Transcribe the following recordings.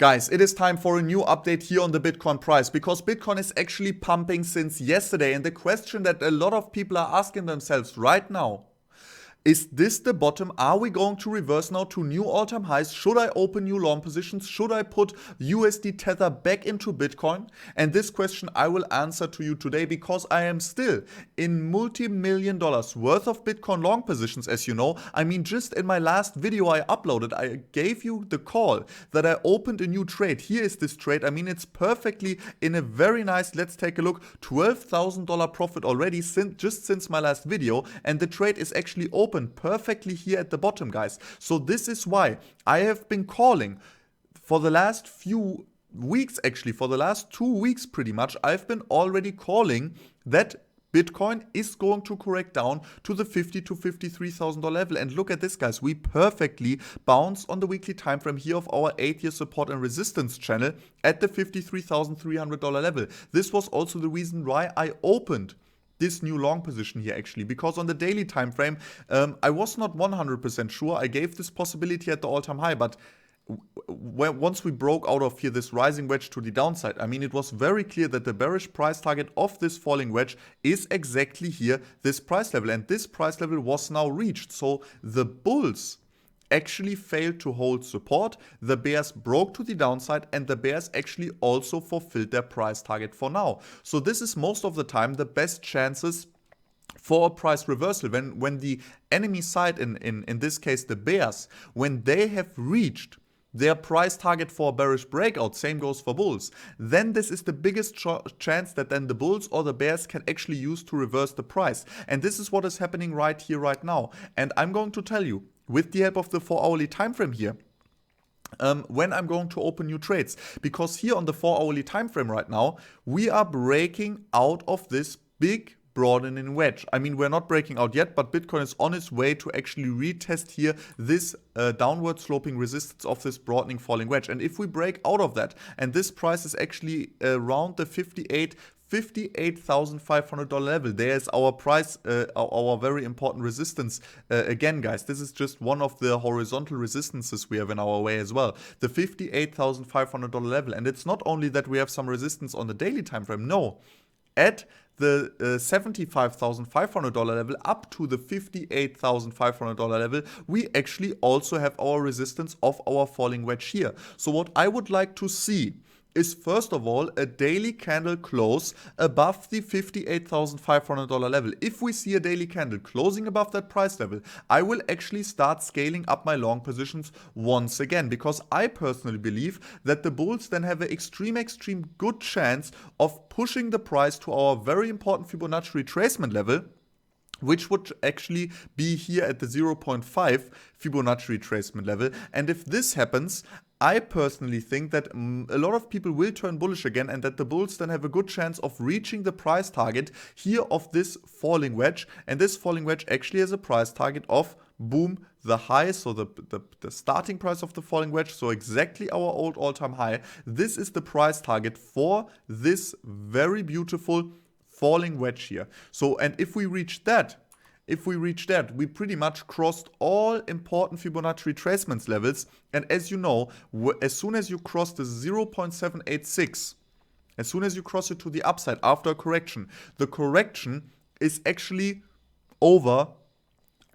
Guys, it is time for a new update here on the Bitcoin price because Bitcoin is actually pumping since yesterday, and the question that a lot of people are asking themselves right now: is this the bottom? Are we going to reverse now to new all-time highs? Should I open new long positions? Should I put USD Tether back into Bitcoin? And this question I will answer to you today because I am still in multi-million dollars worth of Bitcoin long positions, as you know. I mean, just in my last video I uploaded, I gave you the call that I opened a new trade. Here is this trade. I mean, it's perfectly in a very nice, let's take a look, $12,000 profit already just since my last video. And the trade is actually open perfectly here at the bottom, guys. So this is why I have been calling for the last few weeks, actually for the last 2 weeks pretty much. I've been already calling that Bitcoin is going to correct down to the $50,000 to $53,000 level. And look at this, guys. We perfectly bounce on the weekly time frame here of our 8-year support and resistance channel at the $53,300 level. This was also the reason why I opened this new long position here, actually, because on the daily time frame I was not 100% sure. I gave this possibility at the all-time high, but once we broke out of here this rising wedge to the downside, I mean, it was very clear that the bearish price target of this falling wedge is exactly here, this price level, and this price level was now reached. So the bulls actually failed to hold support, the bears broke to the downside, and the bears actually also fulfilled their price target for now. So this is most of the time the best chances for a price reversal, when the enemy side, in this case the bears, when they have reached their price target for a bearish breakout, same goes for bulls, then this is the biggest chance that then the bulls or the bears can actually use to reverse the price. And this is what is happening right here, right now. And I'm going to tell you, with the help of the 4-hourly time frame here, when I'm going to open new trades, because here on the 4-hourly time frame right now, we are breaking out of this big broadening wedge. I mean, we're not breaking out yet, but Bitcoin is on its way to actually retest here this downward sloping resistance of this broadening falling wedge. And if we break out of that, and this price is actually around the $58,500 level. There's our price, our very important resistance. Again, guys, this is just one of the horizontal resistances we have in our way as well. The $58,500 level. And it's not only that we have some resistance on the daily time frame. No, at the $75,500 level up to the $58,500 level, we actually also have our resistance of our falling wedge here. So what I would like to see is, first of all, a daily candle close above the $58,500 level. If we see a daily candle closing above that price level, I will actually start scaling up my long positions once again, because I personally believe that the bulls then have an extreme good chance of pushing the price to our very important Fibonacci retracement level, which would actually be here at the 0.5 Fibonacci retracement level. And if this happens, I personally think that a lot of people will turn bullish again, and that the bulls then have a good chance of reaching the price target here of this falling wedge. And this falling wedge actually has a price target of, boom, the high, so the starting price of the falling wedge, so exactly our old all-time high. This is the price target for this very beautiful falling wedge here. So, and if we reach that, we pretty much crossed all important Fibonacci retracements levels. And as you know, as soon as you cross the 0.786, as soon as you cross it to the upside after a correction, the correction is actually over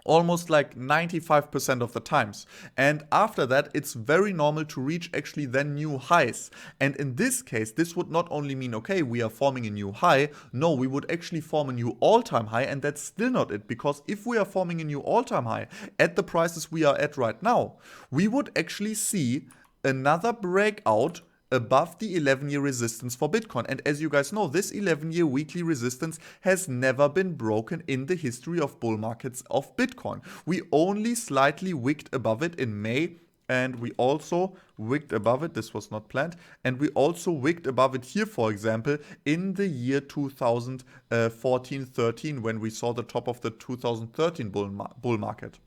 almost like 95% of the times. And after that, it's very normal to reach actually then new highs. And in this case, this would not only mean, okay, we are forming a new high. No, we would actually form a new all-time high. And that's still not it, because if we are forming a new all-time high at the prices we are at right now, we would actually see another breakout above the 11-year resistance for Bitcoin. And as you guys know, this 11-year weekly resistance has never been broken in the history of bull markets of Bitcoin. We only slightly wicked above it in May, and we also wicked above it, this was not planned, and we also wicked above it here, for example, in the year 2014-13, when we saw the top of the 2013 bull market.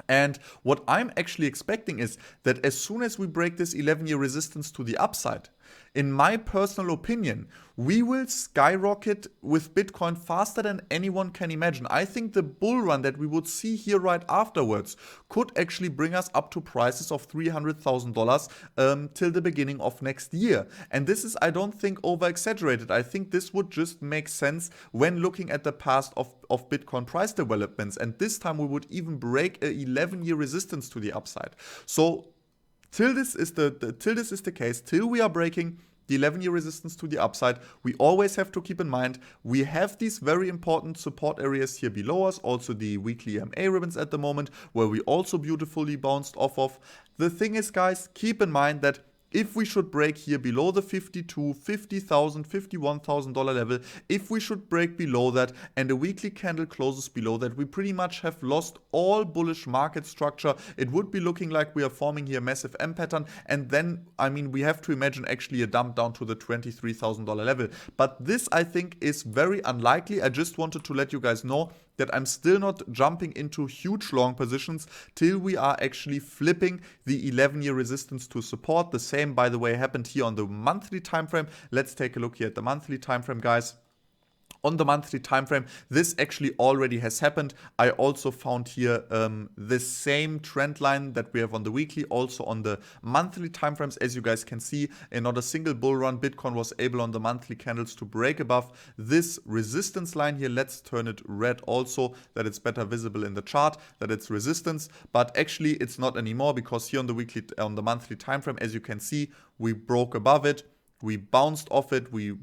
And what I'm actually expecting is that as soon as we break this 11-year resistance to the upside, In my personal opinion, we will skyrocket with Bitcoin faster than anyone can imagine. I think the bull run that we would see here right afterwards could actually bring us up to prices of $300,000 till the beginning of next year. And this is, I don't think, over-exaggerated. I think this would just make sense when looking at the past of Bitcoin price developments. And this time we would even break a 11-year resistance to the upside. So till this is the case, till we are breaking the 11-year resistance to the upside, we always have to keep in mind we have these very important support areas here below us, also the weekly MA ribbons at the moment, where we also beautifully bounced off of. The thing is, guys, keep in mind that if we should break here below the $50,000, $51,000 level, if we should break below that and a weekly candle closes below that, we pretty much have lost all bullish market structure. It would be looking like we are forming here a massive M pattern, and then, I mean, we have to imagine actually a dump down to the $23,000 level. But this, I think, is very unlikely. I just wanted to let you guys know that I'm still not jumping into huge long positions till we are actually flipping the 11-year resistance to support. The same, by the way, happened here on the monthly time frame. Let's take a look here at the monthly time frame, guys. On the monthly time frame, this actually already has happened. I also found here the same trend line that we have on the weekly, also on the monthly time frames. As you guys can see, in not a single bull run, Bitcoin was able on the monthly candles to break above this resistance line here. Let's turn it red also, that it's better visible in the chart, that it's resistance. But actually, it's not anymore, because here on the monthly time frame, as you can see, we broke above it. We bounced off it, we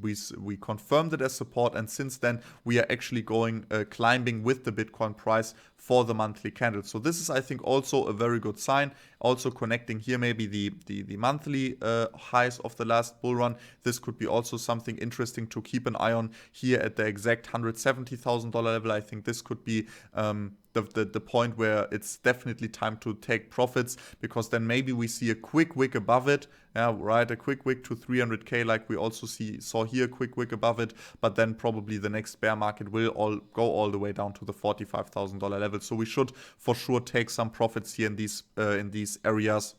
confirmed it as support, and since then we are actually going climbing with the Bitcoin price for the monthly candle. So this is, I think, also a very good sign. Also connecting here maybe the monthly highs of the last bull run. This could be also something interesting to keep an eye on here at the exact $170,000 level. I think this could be the point where it's definitely time to take profits, because then maybe we see a quick wick above it. Yeah, right, a quick wick to 300k, like we also saw here, a quick wick above it, but then probably the next bear market will go all the way down to the $45,000 level. So we should for sure take some profits here in these areas,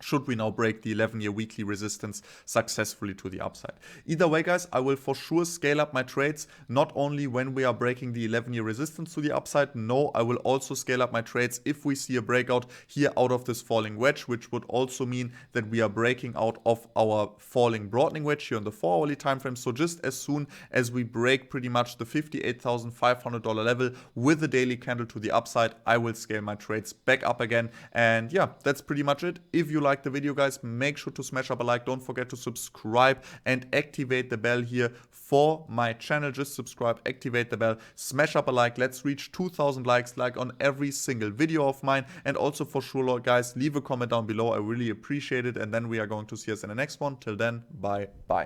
should we now break the 11-year weekly resistance successfully to the upside. Either way, guys, I will for sure scale up my trades, not only when we are breaking the 11-year resistance to the upside. No, I will also scale up my trades if we see a breakout here out of this falling wedge, which would also mean that we are breaking out of our falling broadening wedge here on the 4-hourly time frame. So just as soon as we break pretty much the $58,500 level with a daily candle to the upside, I will scale my trades back up again. And yeah, that's pretty much it. If you like the video, guys, make sure to smash up a like. Don't forget to subscribe and activate the bell here for my channel. Just subscribe, activate the bell, smash up a like. Let's reach 2,000 likes, like on every single video of mine. And also for sure, guys, leave a comment down below. I really appreciate it. And then we are going to see us in the next one. Till then, bye bye.